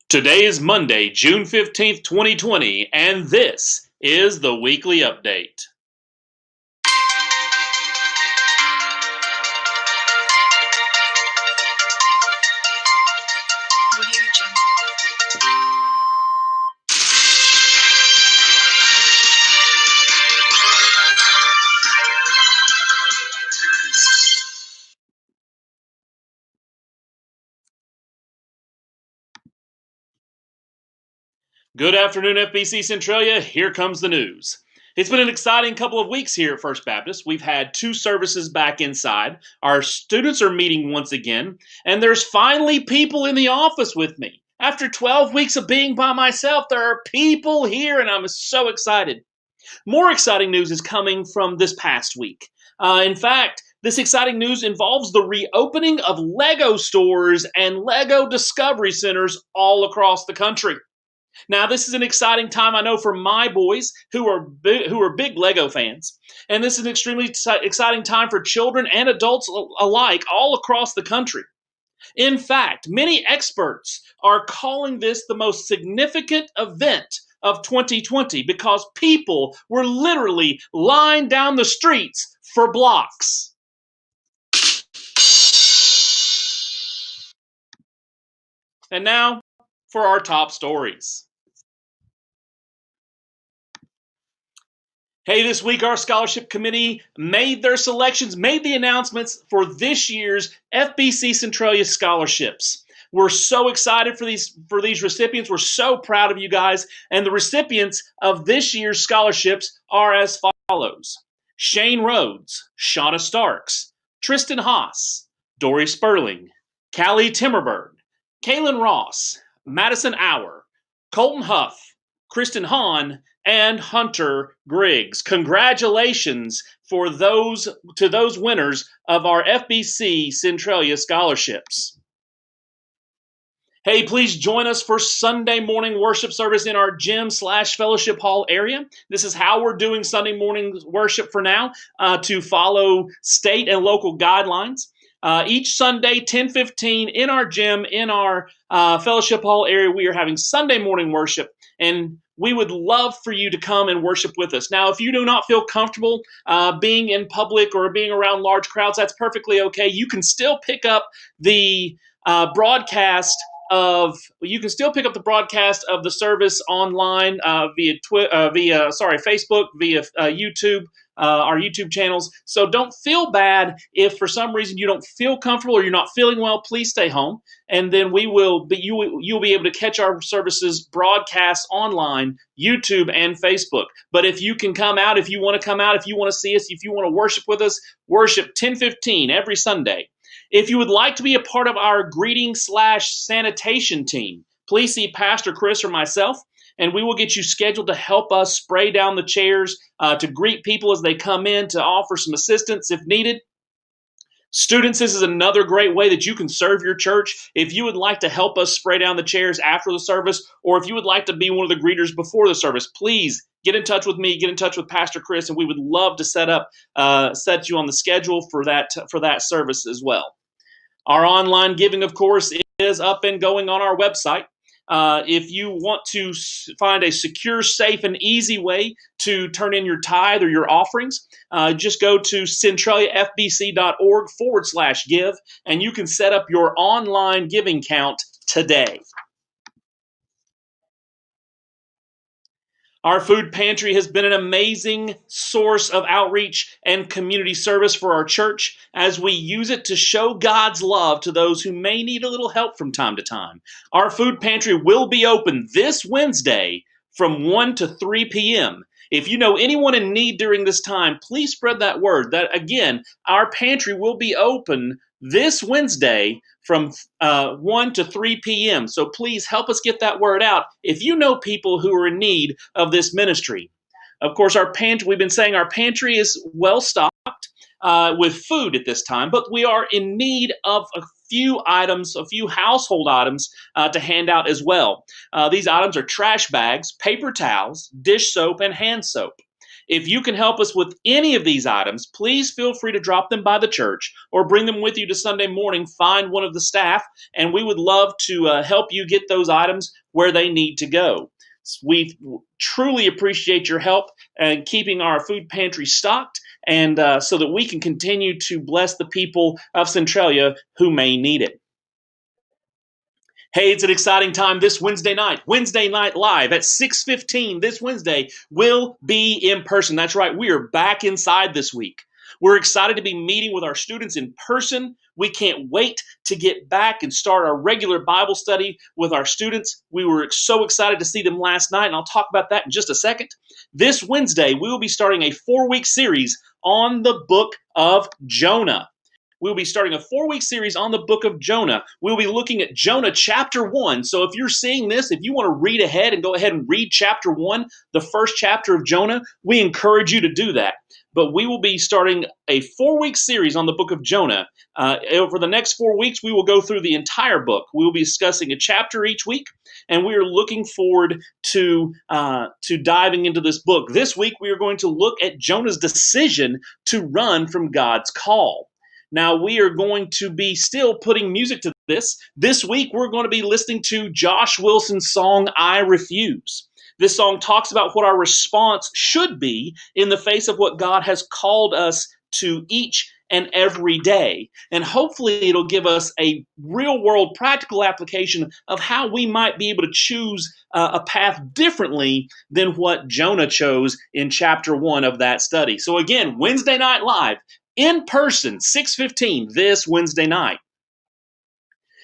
Today is Monday, June 15th, 2020, and this is the Weekly Update. Good afternoon, FBC Centralia. Here comes the news. It's been an exciting couple of weeks here at First Baptist. We've had 2 services back inside. Our students are meeting once again, and there's finally people in the office with me. After 12 weeks of being by myself, there are people here, and I'm so excited. More exciting news is coming from this past week. In fact, this exciting news involves the reopening of Lego stores and Lego Discovery Centers all across the country. Now, this is an exciting time, I know, for my boys who are big Lego fans. And this is an extremely exciting time for children and adults alike all across the country. In fact, many experts are calling this the most significant event of 2020 because people were literally lined down the streets for blocks. And now for our top stories. Hey, this week our scholarship committee made their selections, made the announcements for this year's FBC Centralia scholarships. We're so excited for these recipients. We're so proud of you guys. And the recipients of this year's scholarships are as follows: Shane Rhodes, Shauna Starks, Tristan Haas, Dory Sperling, Callie Timmerberg, Kaylin Ross, Madison Auer, Colton Huff, Kristen Hahn, and Hunter Griggs. Congratulations to those winners of our FBC Centralia scholarships. Hey, please join us for Sunday morning worship service in our gym/fellowship hall area. This is how we're doing Sunday morning worship for now, to follow state and local guidelines. Each Sunday, 10:15, in our gym, in our fellowship hall area, we are having Sunday morning worship, and we would love for you to come and worship with us. Now, if you do not feel comfortable being in public or being around large crowds, that's perfectly okay. You can still pick up the broadcast of the service online via Facebook, via YouTube. Our YouTube channels. So don't feel bad if for some reason you don't feel comfortable or you're not feeling well. Please stay home, and then you'll be able to catch our services broadcast online, YouTube and Facebook. But if you can come out, if you want to come out, if you want to see us, if you want to worship with us, worship 10:15 every Sunday. If you would like to be a part of our greeting/sanitation team, please see Pastor Chris or myself, and we will get you scheduled to help us spray down the chairs, to greet people as they come in, to offer some assistance if needed. Students, this is another great way that you can serve your church. If you would like to help us spray down the chairs after the service, or if you would like to be one of the greeters before the service, please get in touch with me, get in touch with Pastor Chris, and we would love to set you on the schedule for that service as well. Our online giving, of course, is up and going on our website. If you want to find a secure, safe, and easy way to turn in your tithe or your offerings, just go to centraliafbc.org/give, and you can set up your online giving count today. Our food pantry has been an amazing source of outreach and community service for our church as we use it to show God's love to those who may need a little help from time to time. Our food pantry will be open this Wednesday from 1 to 3 p.m. If you know anyone in need during this time, please spread that word. That, again, our pantry will be open this Wednesday from 1 to 3 p.m. So please help us get that word out if you know people who are in need of this ministry. Of course, we've been saying our pantry is well stocked with food at this time, but we are in need of a few household items to hand out as well. These items are trash bags, paper towels, dish soap, and hand soap. If you can help us with any of these items, please feel free to drop them by the church or bring them with you to Sunday morning. Find one of the staff, and we would love to help you get those items where they need to go. We truly appreciate your help in keeping our food pantry stocked, and so that we can continue to bless the people of Centralia who may need it. Hey, it's an exciting time this Wednesday night. Wednesday Night Live at 6:15 this Wednesday will be in person. That's right, we are back inside this week. We're excited to be meeting with our students in person. We can't wait to get back and start our regular Bible study with our students. We were so excited to see them last night, and I'll talk about that in just a second. This Wednesday, we will be starting a 4-week series on the book of Jonah. We'll be starting a 4-week series on the book of Jonah. We'll be looking at Jonah chapter 1. So if you're seeing this, if you want to read ahead and go ahead and read chapter 1, the first chapter of Jonah, we encourage you to do that. But we will be starting a 4-week series on the book of Jonah. Over the next 4 weeks, we will go through the entire book. We will be discussing a chapter each week, and we are looking forward to diving into this book. This week, we are going to look at Jonah's decision to run from God's call. Now, we are going to be still putting music to this. This week, we're going to be listening to Josh Wilson's song, I Refuse. This song talks about what our response should be in the face of what God has called us to each and every day. And hopefully, it'll give us a real-world practical application of how we might be able to choose a path differently than what Jonah chose in chapter 1 of that study. So again, Wednesday Night Live, in person, 6:15 this Wednesday night.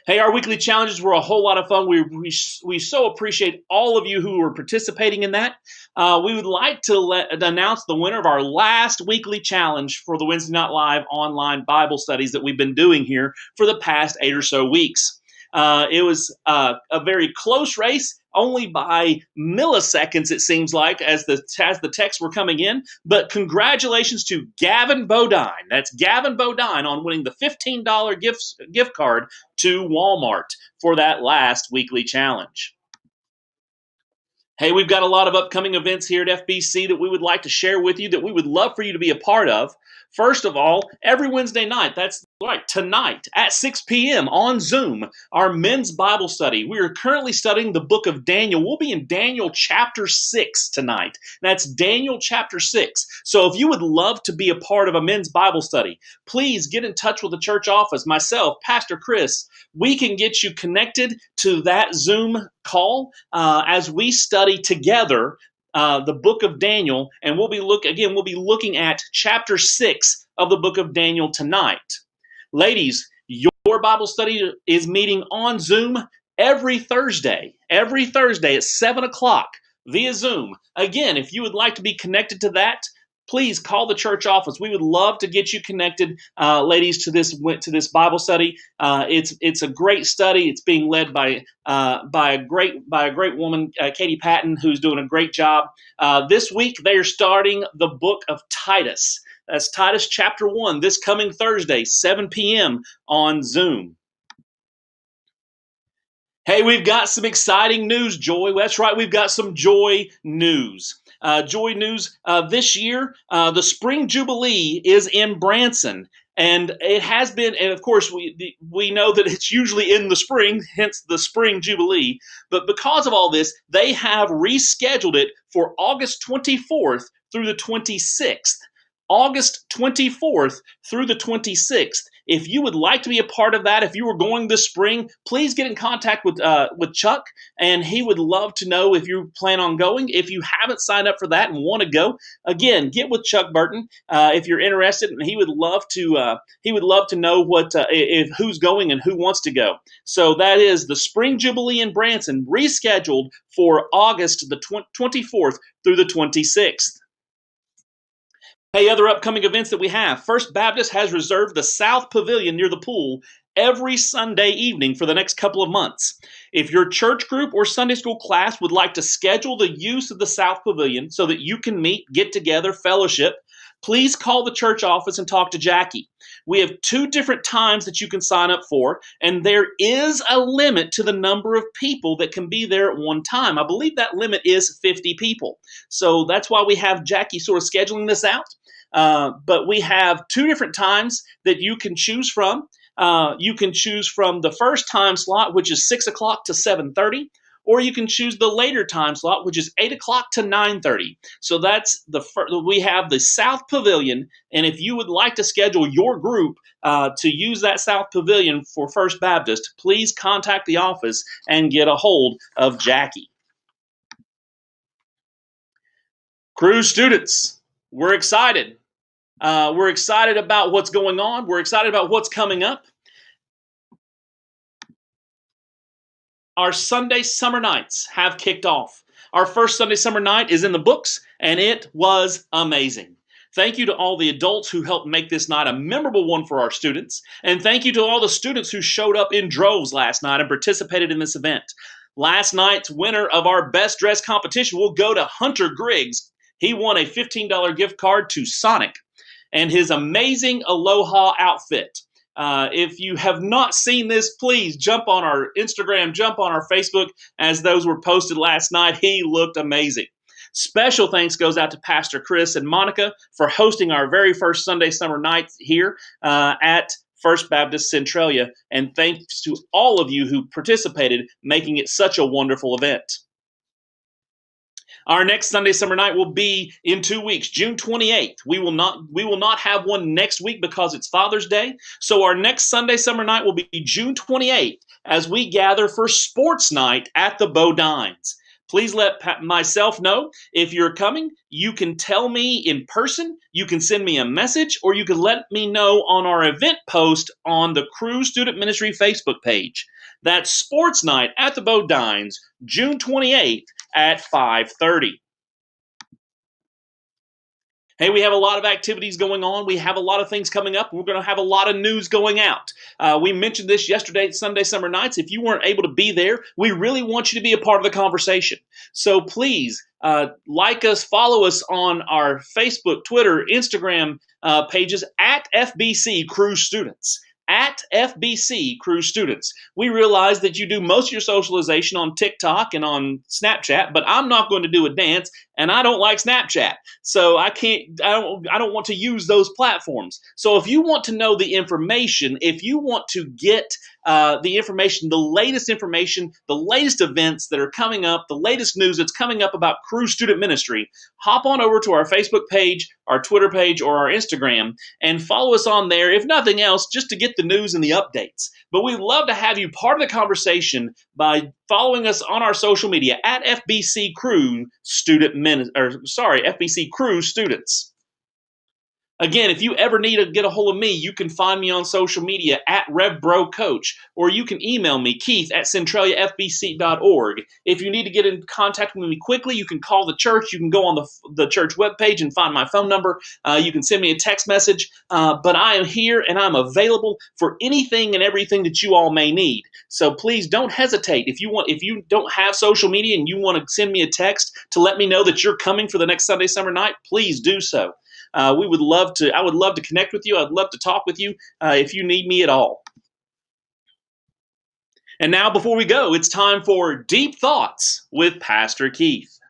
Hey, our weekly challenges were a whole lot of fun. We so appreciate all of you who are participating in that. We would like to announce the winner of our last weekly challenge for the Wednesday Night Live online Bible studies that we've been doing here for the past 8 or so weeks. It was a very close race, only by milliseconds, it seems like, as the texts were coming in. But congratulations to Gavin Bodine. That's Gavin Bodine on winning the $15 gift card to Walmart for that last weekly challenge. Hey, we've got a lot of upcoming events here at FBC that we would like to share with you, that we would love for you to be a part of. First of all, every Wednesday night, that's right, tonight at 6 p.m. on Zoom, our men's Bible study. We are currently studying the book of Daniel. We'll be in Daniel chapter 6 tonight. That's Daniel chapter 6. So if you would love to be a part of a men's Bible study, please get in touch with the church office, myself, Pastor Chris. We can get you connected to that Zoom call as we study together the book of Daniel, and we'll be looking at chapter 6 of the book of Daniel tonight. Ladies, your Bible study is meeting on Zoom every Thursday at 7 o'clock via Zoom. Again, if you would like to be connected to that, please call the church office. We would love to get you connected, ladies, to this Bible study. It's a great study. It's being led by a great woman, Katie Patton, who's doing a great job. This week they are starting the book of Titus. That's Titus chapter 1 this coming Thursday, 7 p.m. on Zoom. Hey, we've got some exciting news, Joy. That's right, we've got some Joy news. Joy news this year, the Spring Jubilee is in Branson. And it has been, and of course, we know that it's usually in the spring, hence the Spring Jubilee. But because of all this, they have rescheduled it for August 24th through the 26th. August 24th through the 26th. If you would like to be a part of that, if you were going this spring, please get in contact with Chuck, and he would love to know if you plan on going. If you haven't signed up for that and want to go, again, get with Chuck Burton if you're interested, and he would love to know if who's going and who wants to go. So that is the Spring Jubilee in Branson, rescheduled for August the 24th through the 26th. Hey, other upcoming events that we have. First Baptist has reserved the South Pavilion near the pool every Sunday evening for the next couple of months. If your church group or Sunday school class would like to schedule the use of the South Pavilion so that you can meet, get together, fellowship, please call the church office and talk to Jackie. We have 2 different times that you can sign up for, and there is a limit to the number of people that can be there at one time. I believe that limit is 50 people. So that's why we have Jackie sort of scheduling this out. But we have 2 different times that you can choose from. You can choose from the first time slot, which is 6 o'clock to 7:30. Or you can choose the later time slot, which is 8 o'clock to 9:30. So that's we have the South Pavilion, and if you would like to schedule your group to use that South Pavilion for First Baptist, please contact the office and get a hold of Jackie. Cru students, we're excited. We're excited about what's going on. We're excited about what's coming up. Our Sunday summer nights have kicked off. Our first Sunday summer night is in the books, and it was amazing. Thank you to all the adults who helped make this night a memorable one for our students, and thank you to all the students who showed up in droves last night and participated in this event. Last night's winner of our best dress competition will go to Hunter Griggs. He won a $15 gift card to Sonic and his amazing Aloha outfit. If you have not seen this, please jump on our Instagram, jump on our Facebook, as those were posted last night. He looked amazing. Special thanks goes out to Pastor Chris and Monica for hosting our very first Sunday summer night here at First Baptist Centralia. And thanks to all of you who participated, making it such a wonderful event. Our next Sunday summer night will be in 2 weeks, June 28th. We will not have one next week because it's Father's Day. So our next Sunday summer night will be June 28th as we gather for sports night at the Bodines. Please let myself know if you're coming. You can tell me in person, you can send me a message, or you can let me know on our event post on the Cru Student Ministry Facebook page. That's sports night at the Bodines, June 28th at 5:30. Hey, we have a lot of activities going on. We have a lot of things coming up. We're going to have a lot of news going out. We mentioned this yesterday at Sunday Summer Nights. If you weren't able to be there, we really want you to be a part of the conversation. So please like us, follow us on our Facebook, Twitter, Instagram pages at FBC Cru Students. At FBC Cru Students. We realize that you do most of your socialization on TikTok and on Snapchat, but I'm not going to do a dance, and I don't like Snapchat. So I don't want to use those platforms. So if you want to know the information, if you want to get the information, the latest events that are coming up, the latest news that's coming up about Cru Student Ministry, hop on over to our Facebook page, our Twitter page, or our Instagram, and follow us on there, if nothing else, just to get the news and the updates. But we'd love to have you part of the conversation by following us on our social media at FBC Cru FBC Cru Students. Again, if you ever need to get a hold of me, you can find me on social media at RevBroCoach, or you can email me, keith@centraliafbc.org. If you need to get in contact with me quickly, you can call the church. You can go on the church webpage and find my phone number. You can send me a text message. But I am here and I'm available for anything and everything that you all may need. So please don't hesitate. If you don't have social media and you want to send me a text to let me know that you're coming for the next Sunday Summer Night, please do so. I would love to connect with you. I'd love to talk with you if you need me at all. And now, before we go, it's time for Deep Thoughts with Pastor Keith.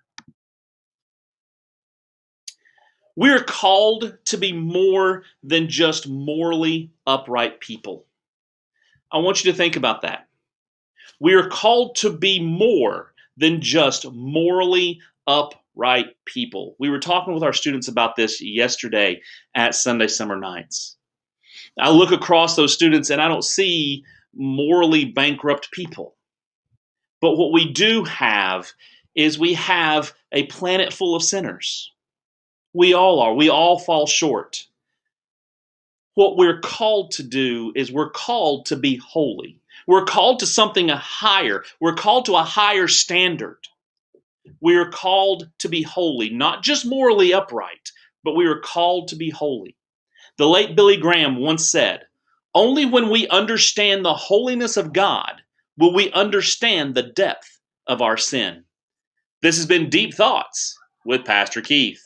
We're called to be more than just morally upright people. I want you to think about that. We are called to be more than just morally upright people. We were talking with our students about this yesterday at Sunday Summer Nights. I look across those students and I don't see morally bankrupt people. But what we do have is we have a planet full of sinners. We all are. We all fall short. What we're called to do is we're called to be holy. We're called to something higher. We're called to a higher standard. We are called to be holy, not just morally upright, but we are called to be holy. The late Billy Graham once said, "Only when we understand the holiness of God will we understand the depth of our sin." This has been Deep Thoughts with Pastor Keith.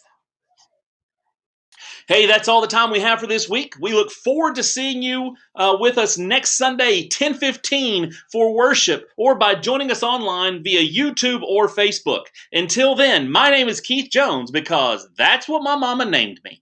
Hey, that's all the time we have for this week. We look forward to seeing you with us next Sunday, 10:15 for worship, or by joining us online via YouTube or Facebook. Until then, my name is Keith Jones because that's what my mama named me.